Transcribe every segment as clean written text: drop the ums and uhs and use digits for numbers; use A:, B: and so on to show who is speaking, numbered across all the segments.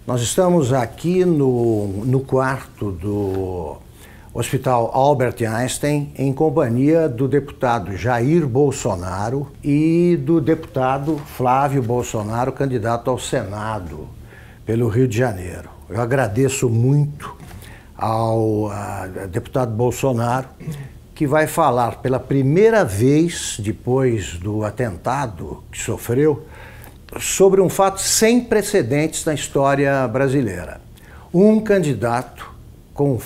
A: Nós estamos aqui no quarto do Hospital Albert Einstein, em companhia do deputado Jair Bolsonaro e do deputado Flávio Bolsonaro, candidato ao Senado pelo Rio de Janeiro. Eu agradeço muito ao deputado Bolsonaro, que vai falar pela primeira vez, depois do atentado que sofreu, sobre um fato sem precedentes na história brasileira. Um candidato com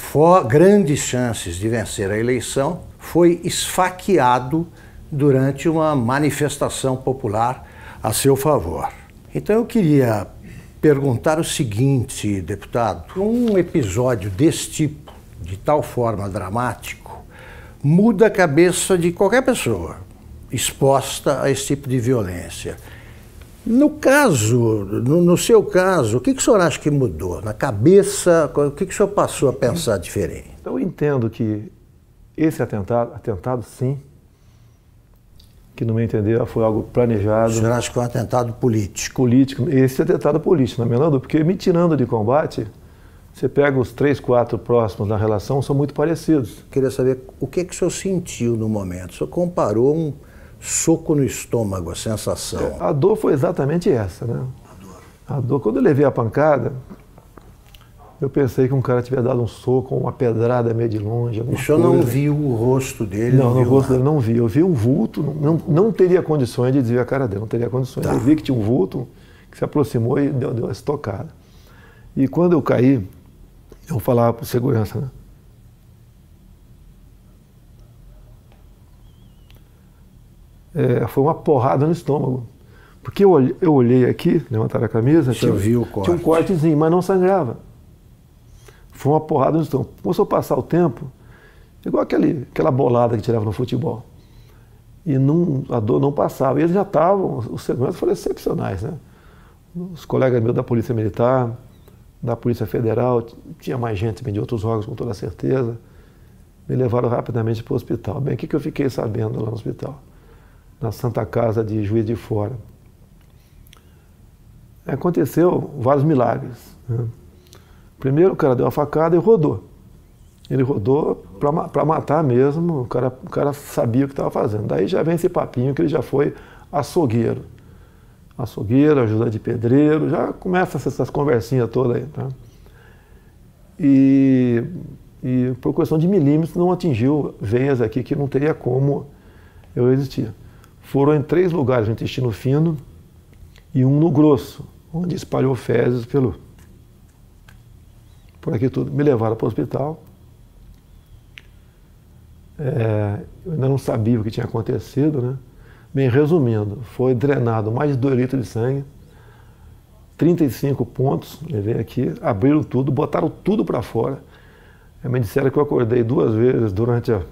A: grandes chances de vencer a eleição foi esfaqueado durante uma manifestação popular a seu favor. Então eu queria perguntar o seguinte, deputado: um episódio desse tipo, de tal forma dramático, muda a cabeça de qualquer pessoa exposta a esse tipo de violência. No seu caso, o que o senhor acha que mudou? Na cabeça, o que o senhor passou a pensar diferente?
B: Eu entendo que esse atentado sim, que no meu entender foi algo planejado.
A: O senhor acha que é um atentado político?
B: Político, esse atentado político, na menor dúvida, porque me tirando de combate, você pega os 3, 4 próximos da relação, são muito parecidos.
A: Queria saber o que o senhor sentiu no momento. O senhor comparou um soco no estômago, a sensação.
B: A dor foi exatamente essa, né? A dor, quando eu levei a pancada, eu pensei que um cara tivesse dado um soco, uma pedrada meio de longe.
A: O senhor não viu o rosto dele?
B: Não, no rosto dele não vi. Eu vi um vulto, não teria condições de desviar a cara dele, não teria condições. Tá. Eu vi que tinha um vulto que se aproximou e deu uma estocada. E quando eu caí, eu falava para o segurança, né? Foi uma porrada no estômago. Porque eu olhei aqui, levantaram a camisa, tinha um cortezinho, mas não sangrava. Foi uma porrada no estômago. Começou a passar o tempo, igual aquela bolada que tirava no futebol. E a dor não passava. E eles já estavam, os seguranças foram excepcionais, né? Os colegas meus da Polícia Militar, da Polícia Federal, tinha mais gente de outros órgãos, com toda certeza. Me levaram rapidamente para o hospital. Bem, o que eu fiquei sabendo lá no hospital? Na Santa Casa de Juiz de Fora. Aconteceu vários milagres, né? Primeiro, o cara deu uma facada e rodou. Ele rodou para matar mesmo, o cara sabia o que estava fazendo. Daí já vem esse papinho que ele já foi açougueiro. Açougueiro, ajuda de pedreiro, já começa essas conversinhas todas aí. Tá? E por questão de milímetros não atingiu veias aqui que não teria como eu resistir. Foram em 3 lugares no intestino fino e um no grosso, onde espalhou fezes por aqui tudo. Me levaram para o hospital. Eu ainda não sabia o que tinha acontecido, né? Bem, resumindo, foi drenado mais de 2 litros de sangue, 35 pontos, levei aqui, abriram tudo, botaram tudo para fora. Me disseram que eu acordei 2 vezes durante a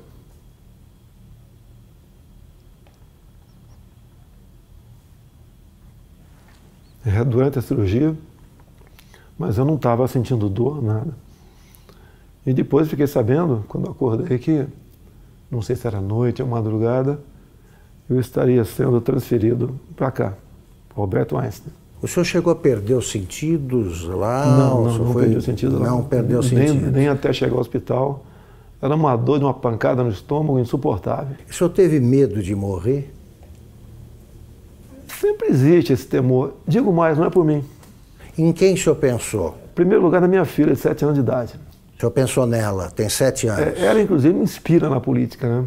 B: cirurgia, mas eu não estava sentindo dor, nada. E depois fiquei sabendo, quando eu acordei, que, não sei se era noite ou madrugada, eu estaria sendo transferido para cá, para Alberto Einstein.
A: O senhor chegou a perder os sentidos lá?
B: Não perdi os sentidos lá.
A: Não perdeu os sentidos?
B: Nem até chegar ao hospital. Era uma dor de uma pancada no estômago insuportável.
A: O senhor teve medo de morrer?
B: Sempre existe esse temor. Digo mais, não é por mim.
A: Em quem o senhor pensou?
B: Em primeiro lugar, na minha filha, de 7 anos de idade.
A: O senhor pensou nela, tem 7 anos.
B: Ela, inclusive, me inspira na política, né?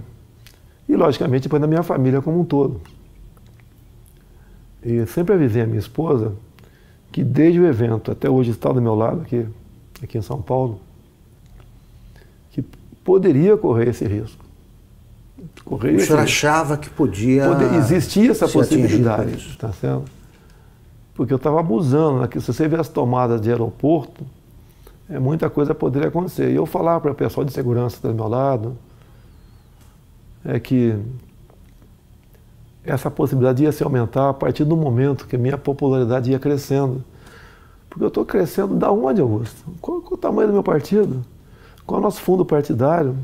B: E, logicamente, depois da minha família como um todo. E sempre avisei a minha esposa que, desde o evento até hoje, está do meu lado, aqui em São Paulo, que poderia correr esse risco.
A: O senhor achava que podia...
B: Existia essa possibilidade, tá certo? Porque eu estava abusando, né? Se você vê as tomadas de aeroporto, muita coisa poderia acontecer. E eu falava para o pessoal de segurança do meu lado, que essa possibilidade ia se aumentar a partir do momento que a minha popularidade ia crescendo. Porque eu estou crescendo da onde, Augusto? Qual é o tamanho do meu partido? Qual é o nosso fundo partidário?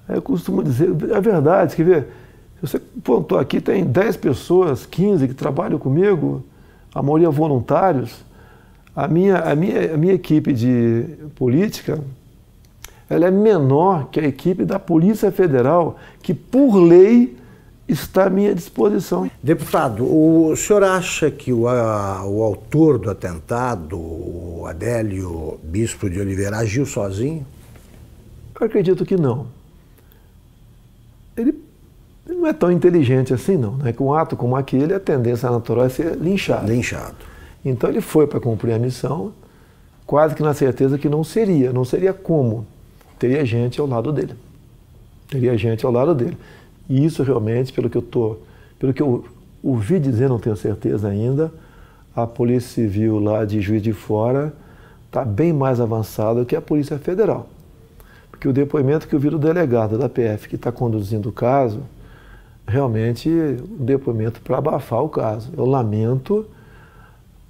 B: Eu costumo dizer, é verdade, quer ver? Se você pontou aqui, tem 10 pessoas, 15 que trabalham comigo, a maioria voluntários. A minha equipe de política, ela é menor que a equipe da Polícia Federal, que por lei está à minha disposição.
A: Deputado, o senhor acha que o autor do atentado, o Adélio Bispo de Oliveira, agiu sozinho?
B: Eu acredito que não. Ele não é tão inteligente assim, não. Né? Com um ato como aquele, a tendência natural é ser linchado. Então ele foi para cumprir a missão, quase que na certeza que não seria como. Teria gente ao lado dele. E isso realmente, pelo que eu ouvi dizer, não tenho certeza ainda, a Polícia Civil lá de Juiz de Fora está bem mais avançada que a Polícia Federal. Porque o depoimento que eu vi do delegado da PF que está conduzindo o caso, realmente um depoimento para abafar o caso. Eu lamento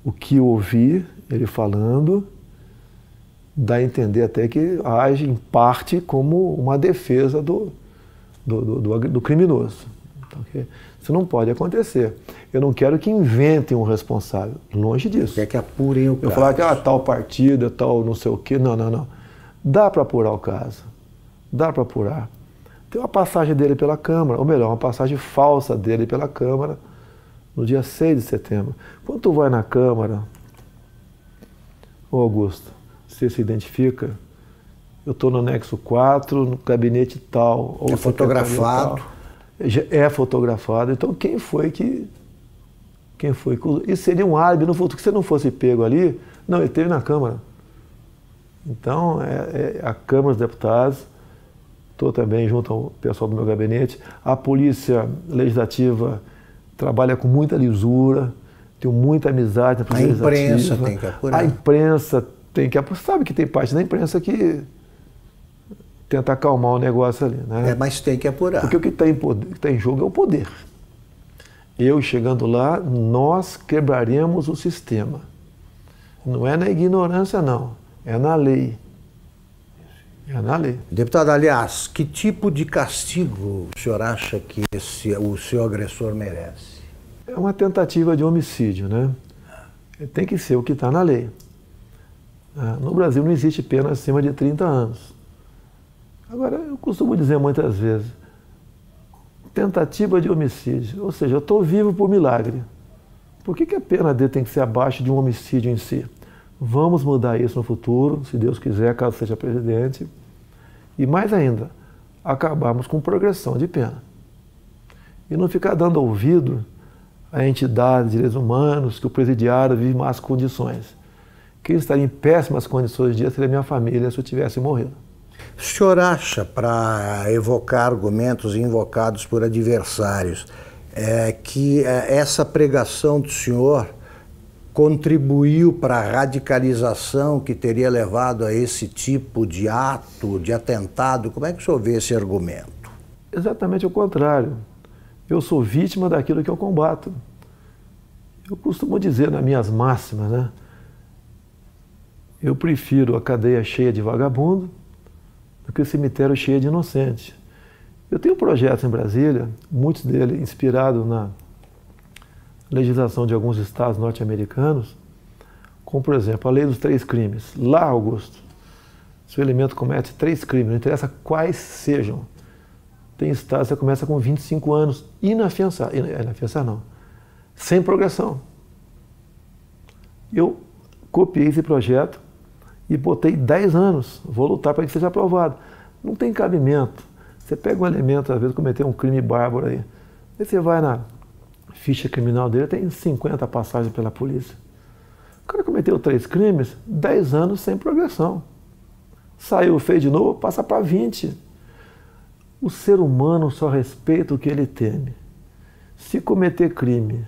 B: o que eu ouvi ele falando, dá a entender até que age em parte como uma defesa do criminoso. Então, isso não pode acontecer. Eu não quero que inventem um responsável, longe disso.
A: Quer que apurem o caso.
B: Eu falar que tal partida, tal não sei o quê, não. Dá para apurar o caso, dá para apurar. Tem uma passagem dele pela Câmara, ou melhor, uma passagem falsa dele pela Câmara, no dia 6 de setembro. Quando tu vai na Câmara, ô Augusto, você se identifica, eu estou no anexo 4, no gabinete tal. Ou
A: é fotografado.
B: Tal. É fotografado. Então quem foi que... Isso seria um álibi no futuro, que se não fosse pego ali, não, ele esteve na Câmara. Então, a Câmara dos Deputados, estou também junto ao pessoal do meu gabinete, a Polícia Legislativa trabalha com muita lisura, tenho muita amizade na Polícia Legislativa.
A: A imprensa tem que apurar.
B: A imprensa tem que apurar. Sabe que tem parte da imprensa que tenta acalmar o negócio ali, né?
A: Mas tem que apurar.
B: Porque o que está em jogo é o poder. Eu chegando lá, nós quebraremos o sistema. Não é na ignorância, não. É na lei. É na lei.
A: Deputado, aliás, que tipo de castigo o senhor acha que o seu agressor merece?
B: É uma tentativa de homicídio, né? Tem que ser o que está na lei. No Brasil não existe pena acima de 30 anos. Agora, eu costumo dizer muitas vezes, tentativa de homicídio, ou seja, eu estou vivo por milagre. Por que a pena dele tem que ser abaixo de um homicídio em si? Vamos mudar isso no futuro, se Deus quiser, caso seja presidente. E mais ainda, acabarmos com progressão de pena. E não ficar dando ouvido a entidades de direitos humanos que o presidiário vive em más condições. Quem estaria em péssimas condições de dia seria minha família se eu tivesse morrido.
A: O senhor acha, para evocar argumentos invocados por adversários, que essa pregação do senhor contribuiu para a radicalização que teria levado a esse tipo de ato, de atentado? Como é que o senhor vê esse argumento?
B: Exatamente o contrário. Eu sou vítima daquilo que eu combato. Eu costumo dizer nas minhas máximas, né? Eu prefiro a cadeia cheia de vagabundo do que o cemitério cheio de inocente. Eu tenho projetos em Brasília, muitos deles inspirados na legislação de alguns estados norte-americanos, como, por exemplo, a lei dos 3 crimes. Lá, Augusto, se o elemento comete 3 crimes, não interessa quais sejam, tem estados que você começa com 25 anos, inafiançado, não, sem progressão. Eu copiei esse projeto e botei 10 anos, vou lutar para que seja aprovado. Não tem cabimento. Você pega um elemento, às vezes, cometer um crime bárbaro aí você vai na ficha criminal dele, tem 50 passagens pela polícia. O cara cometeu 3 crimes, 10 anos sem progressão. Saiu, fez de novo, passa para 20. O ser humano só respeita o que ele teme. Se cometer crime,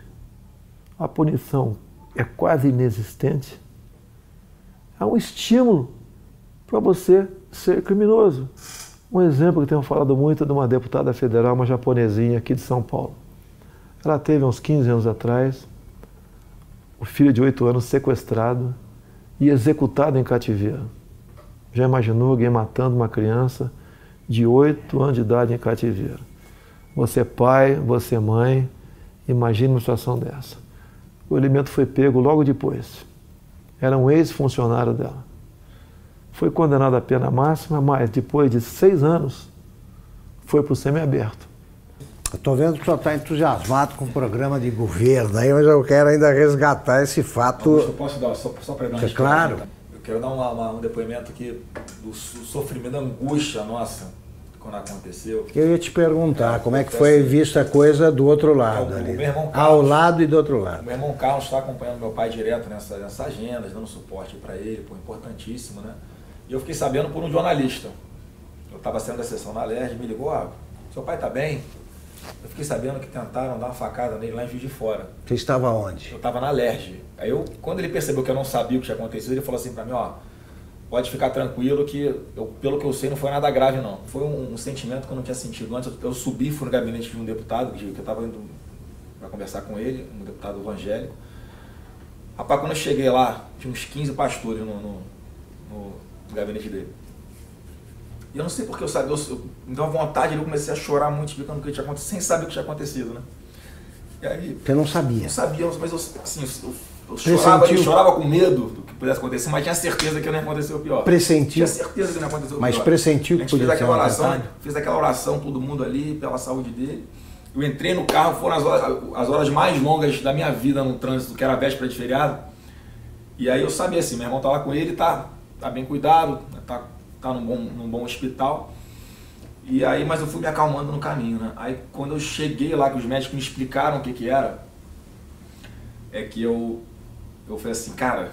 B: a punição é quase inexistente, há um estímulo para você ser criminoso. Um exemplo que tenho falado muito é de uma deputada federal, uma japonesinha aqui de São Paulo. Ela teve uns 15 anos atrás, o filho de 8 anos sequestrado e executado em cativeiro. Já imaginou alguém matando uma criança de 8 anos de idade em cativeiro? Você é pai, você é mãe, imagine uma situação dessa. O elemento foi pego logo depois. era um ex-funcionário dela. Foi condenado à pena máxima, mas depois de 6 anos foi para o semiaberto.
A: Eu estou vendo que o senhor está entusiasmado com o programa de governo aí, mas eu quero ainda resgatar esse fato.
C: Eu posso dar, só para dar uma
A: história? Claro.
C: Eu quero dar um depoimento aqui do sofrimento, da angústia nossa quando aconteceu.
A: Eu ia te perguntar como é que foi vista a coisa do outro lado ali.
C: Meu irmão Carlos,
A: ao lado e do outro lado.
C: Meu irmão Carlos está acompanhando meu pai direto nessa agenda, dando suporte para ele, pô, importantíssimo, né? E eu fiquei sabendo por um jornalista. Eu estava saindo da sessão na LERJ, me ligou, seu pai está bem? Eu fiquei sabendo que tentaram dar uma facada nele lá em Juiz de Fora.
A: Você estava onde?
C: Eu estava na LERJ. Aí quando ele percebeu que eu não sabia o que tinha acontecido, ele falou assim para mim, pode ficar tranquilo que, pelo que eu sei, não foi nada grave não. Foi um sentimento que eu não tinha sentido antes. Eu subi, fui no gabinete de um deputado, que eu estava indo para conversar com ele, um deputado evangélico. Rapaz, quando eu cheguei lá, tinha uns 15 pastores no gabinete dele. E eu não sei porque eu sabia, me deu uma vontade, eu comecei a chorar muito, explicando o que tinha acontecido, sem saber o que tinha acontecido, né? E aí,
A: você não sabia?
C: Não sabia, mas eu chorava com medo do que pudesse acontecer, mas tinha certeza que não ia acontecer o pior.
A: Pressentiu?
C: Tinha certeza que não ia acontecer o pior.
A: Mas pressentiu que podia ser
C: fiz aquela oração, todo mundo ali, pela saúde dele. Eu entrei no carro, foram as horas mais longas da minha vida no trânsito, que era a véspera de feriado. E aí eu sabia assim, meu irmão tá lá com ele, tá bem cuidado, tá num bom hospital. E aí, mas eu fui me acalmando no caminho, né? Aí quando eu cheguei lá, que os médicos me explicaram o que era, é que eu falei assim, cara,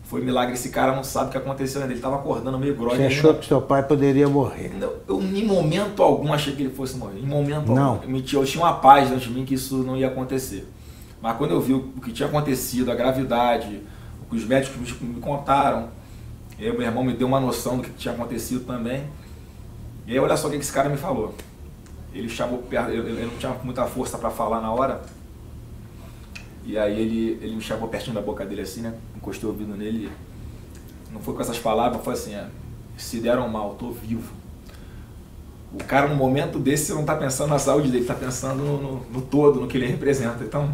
C: foi milagre, esse cara não sabe o que aconteceu ainda, ele estava acordando meio grogue.
A: Você achou que seu pai poderia morrer?
C: Eu em momento algum achei que ele fosse morrer, em momento algum. Eu tinha uma paz dentro de mim que isso não ia acontecer. Mas quando eu vi o que tinha acontecido, a gravidade, o que os médicos me contaram, meu irmão me deu uma noção do que tinha acontecido também. E aí olha só o que esse cara me falou. Ele chamou perto, ele não tinha muita força para falar na hora. E aí ele me chamou pertinho da boca dele assim, né? Encostei o ouvido nele. Não foi com essas palavras, foi assim, se deram mal, tô vivo. O cara no momento desse não tá pensando na saúde dele, tá pensando no todo, no que ele representa. Então,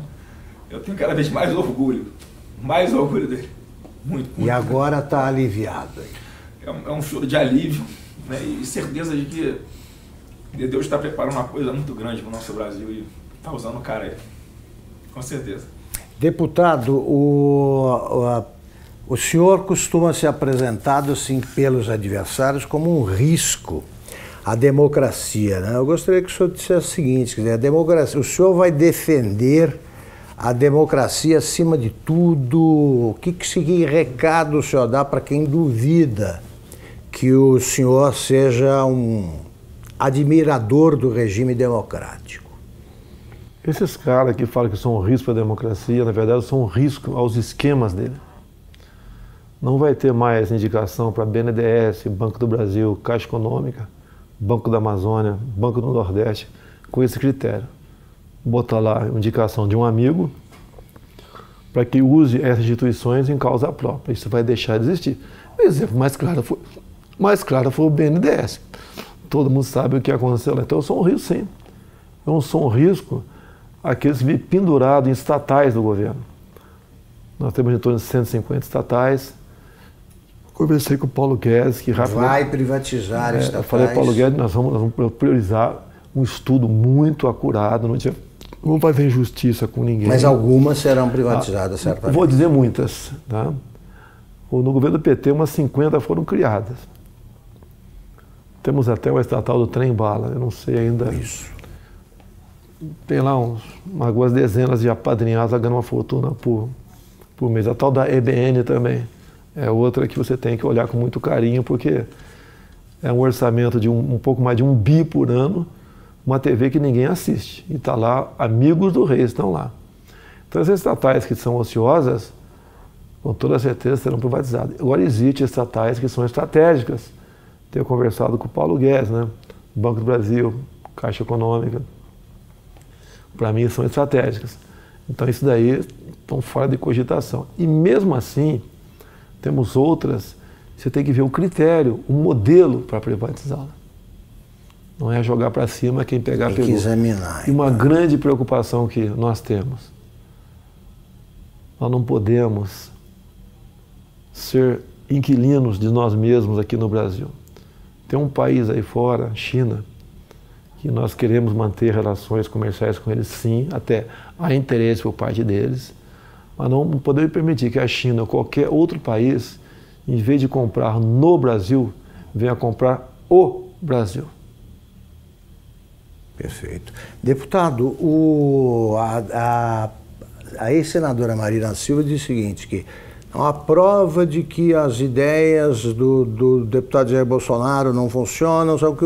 C: eu tenho cada vez mais orgulho dele. Muito.
A: E agora tá aliviado.
C: É um choro de alívio, né? E certeza de que Deus está preparando uma coisa muito grande para o nosso Brasil e está usando o cara aí. Com certeza.
A: Deputado, o senhor costuma ser apresentado assim pelos adversários como um risco à democracia, né? Eu gostaria que o senhor dissesse o seguinte, quer dizer, a democracia, o senhor vai defender a democracia acima de tudo? Que recado o senhor dá para quem duvida que o senhor seja um admirador do regime democrático?
B: Esses caras que falam que são um risco para a democracia, na verdade, são um risco aos esquemas dele. Não vai ter mais indicação para BNDES, Banco do Brasil, Caixa Econômica, Banco da Amazônia, Banco do Nordeste, com esse critério. Botar lá a indicação de um amigo para que use essas instituições em causa própria. Isso vai deixar de existir. O exemplo mais claro foi o BNDES. Todo mundo sabe o que aconteceu lá. Então eu sou um risco, sim. Eu não sou um risco àqueles que vivem pendurados em estatais do governo. Nós temos em torno de 150 estatais. Conversei com o Paulo Guedes, que rapidamente...
A: Vai privatizar estatais.
B: Eu falei, Paulo Guedes, nós vamos priorizar um estudo muito acurado, não vamos fazer injustiça com ninguém.
A: Mas algumas serão privatizadas, certamente.
B: Vou dizer muitas. Tá? No governo do PT, umas 50 foram criadas. Temos até uma estatal do trem-bala, eu não sei ainda.
A: Isso.
B: Tem lá algumas dezenas de apadrinhados ganhando uma fortuna por mês. A tal da EBN também é outra que você tem que olhar com muito carinho, porque é um orçamento de um pouco mais de 1 bi por ano, uma TV que ninguém assiste. E está lá, amigos do rei estão lá. Então essas estatais que são ociosas, com toda certeza serão privatizadas. Agora existem estatais que são estratégicas. Tenho conversado com o Paulo Guedes, né? Banco do Brasil, Caixa Econômica. Para mim são estratégicas. Então isso daí estão fora de cogitação. E mesmo assim, temos outras, você tem que ver o critério, o modelo para privatizá-la. Não é jogar para cima quem pegar pegou.
A: Tem que examinar.
B: E uma grande preocupação que nós temos. Nós não podemos ser inquilinos de nós mesmos aqui no Brasil. Tem um país aí fora, China, que nós queremos manter relações comerciais com eles, sim, até há interesse por parte deles, mas não podemos permitir que a China ou qualquer outro país, em vez de comprar no Brasil, venha comprar o Brasil.
A: Perfeito. Deputado, a ex-senadora Marina Silva diz o seguinte, que a prova de que as ideias do deputado Jair Bolsonaro não funcionam, sabe que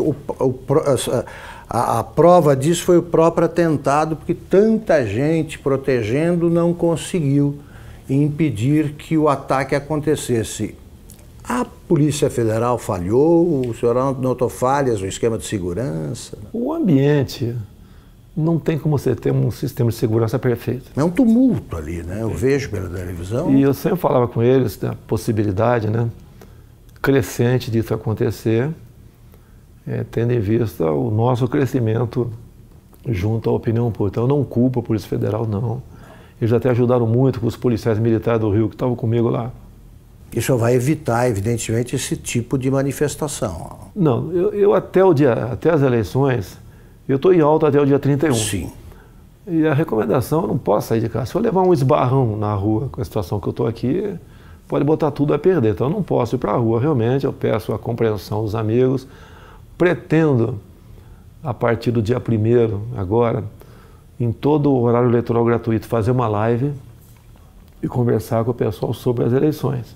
A: a prova disso foi o próprio atentado, porque tanta gente protegendo não conseguiu impedir que o ataque acontecesse. A Polícia Federal falhou? O senhor notou falhas no esquema de segurança?
B: O ambiente não tem como você ter um sistema de segurança perfeito.
A: É um tumulto ali, né? Eu vejo pela televisão.
B: E eu sempre falava com eles da possibilidade, né, crescente disso acontecer, tendo em vista o nosso crescimento junto à opinião pública. Então eu não culpo a Polícia Federal, não. Eles até ajudaram muito com os policiais militares do Rio que estavam comigo lá.
A: Isso vai evitar, evidentemente, esse tipo de manifestação.
B: Não, eu até as eleições, eu estou em alta até o dia 31.
A: Sim.
B: E a recomendação, eu não posso sair de casa. Se eu levar um esbarrão na rua com a situação que eu estou aqui, pode botar tudo a perder. Então eu não posso ir para a rua, realmente. Eu peço a compreensão dos amigos. Pretendo, a partir do dia 1º, agora, em todo o horário eleitoral gratuito, fazer uma live e conversar com o pessoal sobre as eleições.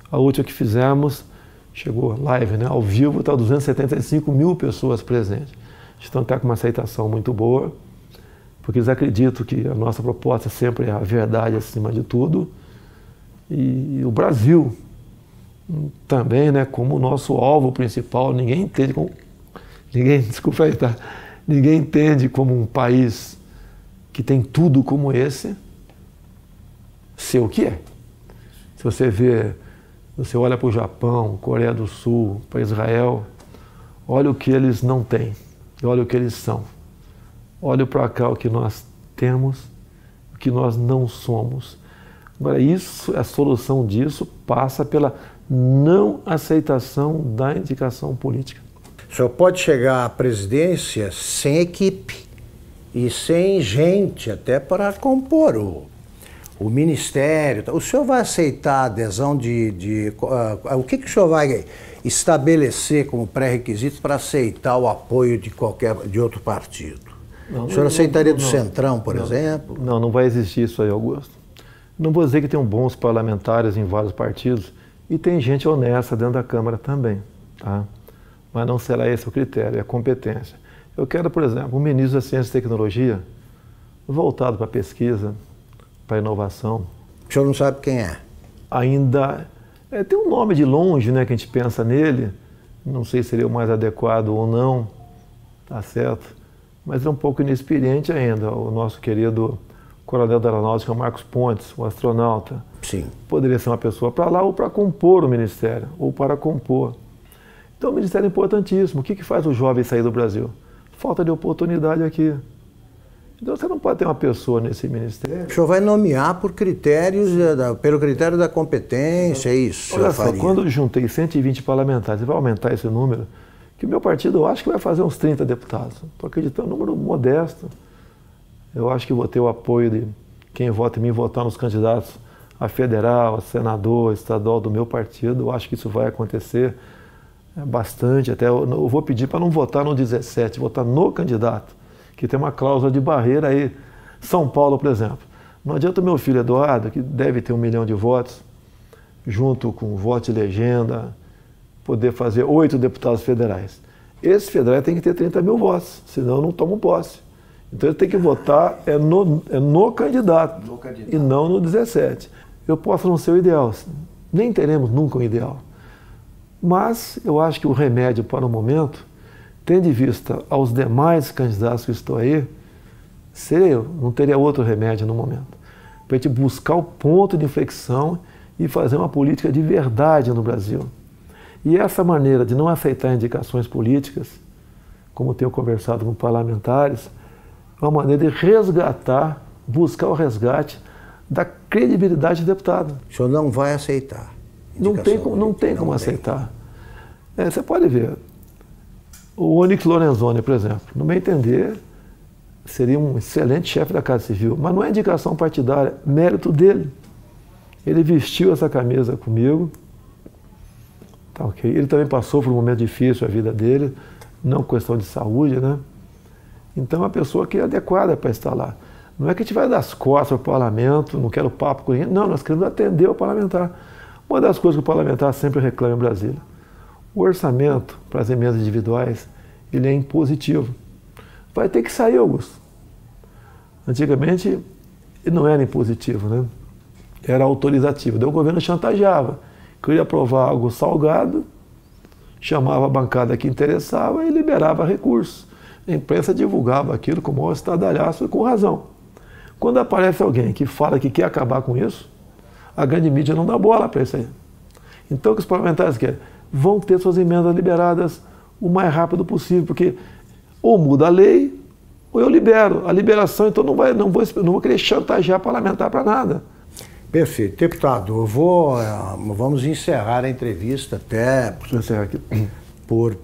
B: A última que fizemos, chegou live, né, ao vivo, está 275 mil pessoas presentes. Então está com uma aceitação muito boa, porque eles acreditam que a nossa proposta sempre é a verdade acima de tudo. E o Brasil também, né, como o nosso alvo principal, ninguém entende como um país que tem tudo como esse, ser o que é. Se você vê, você olha para o Japão, Coreia do Sul, para Israel, olha o que eles não têm, olha o que eles são. Olha para cá o que nós temos, o que nós não somos. Agora, a solução disso passa pela não aceitação da indicação política.
A: O senhor pode chegar à presidência sem equipe e sem gente até para compor o ministério. O senhor vai aceitar a adesão o que o senhor vai estabelecer como pré-requisito para aceitar o apoio de outro partido? O senhor aceitaria do Centrão, por exemplo?
B: Não vai existir isso aí, Augusto. Não vou dizer que tem bons parlamentares em vários partidos e tem gente honesta dentro da Câmara também, tá? Mas não será esse o critério, é a competência. Eu quero, por exemplo, um ministro da Ciência e Tecnologia voltado para a pesquisa, para a inovação.
A: O senhor não sabe quem é?
B: Ainda tem um nome de longe, né, que a gente pensa nele, não sei se seria o mais adequado ou não, tá certo? Mas é um pouco inexperiente ainda, o nosso querido coronel da Aeronáutica, Marcos Pontes, o astronauta.
A: Sim.
B: Poderia ser uma pessoa para lá ou para compor o ministério, ou para compor. Então o ministério é importantíssimo. O que faz o jovem sair do Brasil? Falta de oportunidade aqui. Então você não pode ter uma pessoa nesse ministério.
A: O senhor vai nomear por critérios, pelo critério da competência, é isso?
B: Olha só, quando eu juntei 120 parlamentares, vai aumentar esse número, que o meu partido eu acho que vai fazer uns 30 deputados. Estou acreditando, um número modesto. Eu acho que vou ter o apoio de quem vota em mim, votar nos candidatos a federal, a senador, a estadual do meu partido. Eu acho que isso vai acontecer bastante. Até eu vou pedir para não votar no 17, votar no candidato, que tem uma cláusula de barreira aí. São Paulo, por exemplo. Não adianta o meu filho Eduardo, que deve ter 1 milhão de votos, junto com o voto de legenda, poder fazer 8 deputados federais. Esse federal tem que ter 30 mil votos, senão não tomam posse. Então ele tem que votar no candidato, e não no 17. Eu posso não ser o ideal, nem teremos nunca um ideal. Mas eu acho que o remédio para o momento, tendo em vista aos demais candidatos que estão aí, seria eu, não teria outro remédio no momento. Para a gente buscar o ponto de inflexão e fazer uma política de verdade no Brasil. E essa maneira de não aceitar indicações políticas, como tenho conversado com parlamentares, é uma maneira de resgatar, buscar o resgate da credibilidade do deputado.
A: O senhor não vai aceitar.
B: Não tem como aceitar. Você pode ver. O Onyx Lorenzoni, por exemplo, no meu entender, seria um excelente chefe da Casa Civil, mas não é indicação partidária, mérito dele. Ele vestiu essa camisa comigo, tá ok? Ele também passou por um momento difícil a vida dele, não questão de saúde, né? Então é uma pessoa que é adequada para estar lá. Não é que a gente vai dar as costas para o parlamento, não quero papo com ninguém, não, nós queremos atender o parlamentar. Uma das coisas que o parlamentar sempre reclama em Brasília, o orçamento para as emendas individuais, ele é impositivo. Vai ter que sair, Augusto. Antigamente, ele não era impositivo, né? Era autorizativo. Daí o governo chantageava. Queria aprovar algo salgado, chamava a bancada que interessava e liberava recursos. A imprensa divulgava aquilo com o maior estardalhaço e com razão. Quando aparece alguém que fala que quer acabar com isso, a grande mídia não dá bola para isso aí. Então o que os parlamentares querem? Vão ter suas emendas liberadas o mais rápido possível, porque ou muda a lei ou eu libero. A liberação, então, não vou querer chantagear parlamentar para nada.
A: Perfeito. Deputado, vamos encerrar a entrevista até por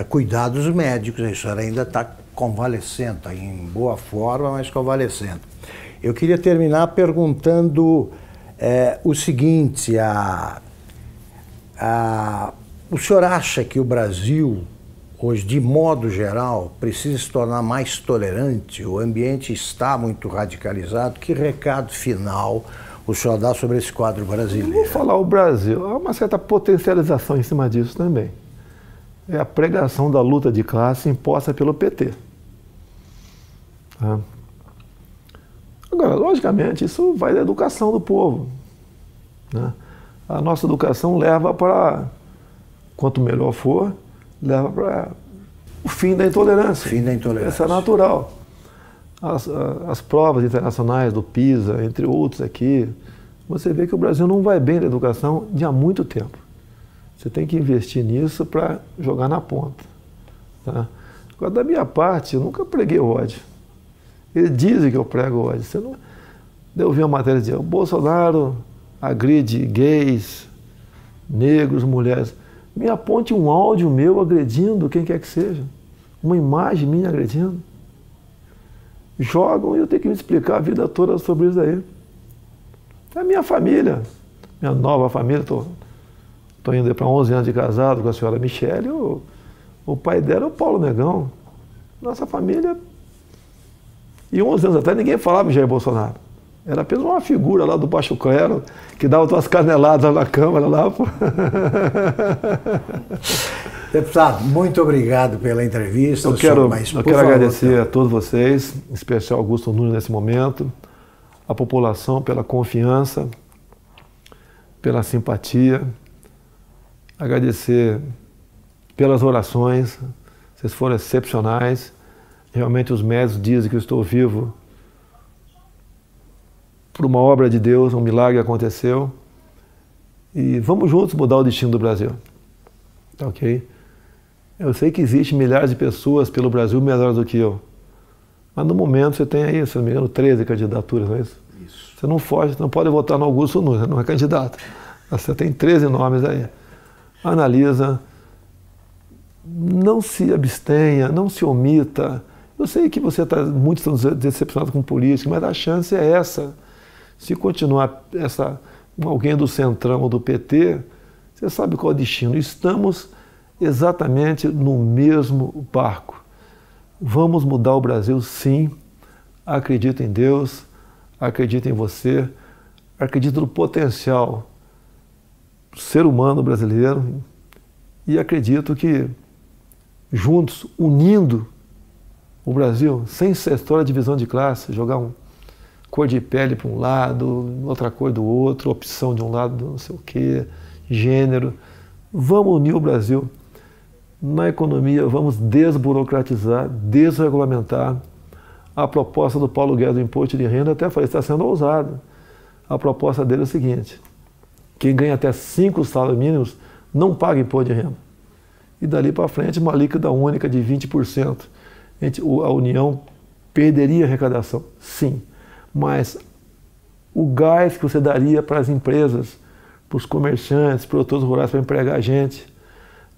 A: cuidados médicos. A senhora ainda está convalescendo, está em boa forma, mas convalescendo. Eu queria terminar perguntando o seguinte, o senhor acha que o Brasil, hoje, de modo geral, precisa se tornar mais tolerante? O ambiente está muito radicalizado. Que recado final o senhor dá sobre esse quadro brasileiro?
B: Eu vou falar o Brasil. Há uma certa potencialização em cima disso também. É a pregação da luta de classe imposta pelo PT. Agora, logicamente, isso vai da educação do povo, né? A nossa educação leva para, quanto melhor for, leva para o fim da intolerância.
A: Fim da intolerância.
B: Isso é natural. As provas internacionais do PISA, entre outros aqui, você vê que o Brasil não vai bem na educação de há muito tempo. Você tem que investir nisso para jogar na ponta. Tá? Agora, da minha parte, eu nunca preguei ódio. Eles dizem que eu prego ódio. Você não... Eu vi uma matéria dizendo, o Bolsonaro agride gays, negros, mulheres. Me aponte um áudio meu agredindo quem quer que seja. Uma imagem minha agredindo. Jogam e eu tenho que me explicar a vida toda sobre isso aí. É a minha família, minha nova família. Estou indo para 11 anos de casado com a senhora Michele. O pai dela é o Paulo Negão. Nossa família... E 11 anos atrás ninguém falava em Jair Bolsonaro. Era apenas uma figura lá do baixo clero que dava umas caneladas na Câmara lá.
A: Deputado, muito obrigado pela entrevista.
B: Eu quero agradecer a todos vocês, em especial Augusto Nunes nesse momento, a população pela confiança, pela simpatia, agradecer pelas orações, vocês foram excepcionais. Realmente os médicos dizem que eu estou vivo por uma obra de Deus, um milagre aconteceu. E vamos juntos mudar o destino do Brasil. Tá ok? Eu sei que existem milhares de pessoas pelo Brasil melhores do que eu. Mas no momento você tem aí, se não me engano, 13 candidaturas, não é isso? Isso. Você não foge, você não pode votar no Augusto Nunes, não é candidato. Você tem 13 nomes aí. Analisa, não se abstenha, não se omita. Eu sei que você está muito decepcionado com política, mas a chance é essa. Se continuar alguém do Centrão ou do PT, você sabe qual é o destino. Estamos exatamente no mesmo barco. Vamos mudar o Brasil, sim. Acredito em Deus, acredito em você, acredito no potencial do ser humano brasileiro e acredito que juntos, unindo o Brasil, sem essa história de divisão de classe, jogar cor de pele para um lado, outra cor do outro, opção de um lado, não sei o quê, gênero. Vamos unir o Brasil. Na economia, vamos desburocratizar, desregulamentar. A proposta do Paulo Guedes do imposto de renda, até falei, está sendo ousada. A proposta dele é o seguinte, quem ganha até 5 salários mínimos não paga imposto de renda. E dali para frente, uma líquida única de 20%. A União perderia arrecadação, sim, mas o gás que você daria para as empresas para os comerciantes, produtores rurais para empregar gente,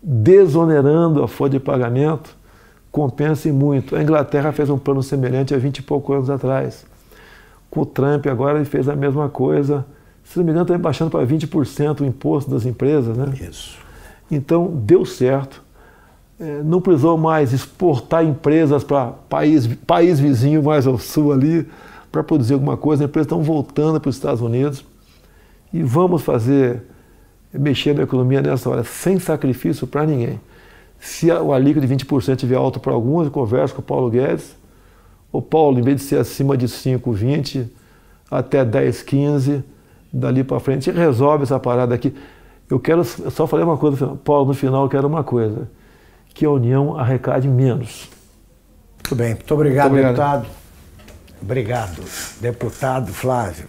B: desonerando a folha de pagamento, compensa muito. A Inglaterra fez um plano semelhante há 20 e poucos anos atrás. Com o Trump agora ele fez a mesma coisa. Se não me engano, está baixando para 20% o imposto das empresas, né?
A: Isso.
B: Então, deu certo. Não precisou mais exportar empresas para país vizinho mais ao sul ali para produzir alguma coisa. As empresas estão voltando para os Estados Unidos e vamos mexer na economia nessa hora, sem sacrifício para ninguém. Se o alíquoto de 20% estiver alto para alguns, eu converso com o Paulo Guedes. O Paulo, em vez de ser acima de 5, 20, até 10, 15, dali para frente, resolve essa parada aqui. Eu só falei uma coisa, Paulo, no final eu quero uma coisa, que a União arrecade menos.
A: Muito bem, muito obrigado, deputado. Obrigado, deputado Flávio.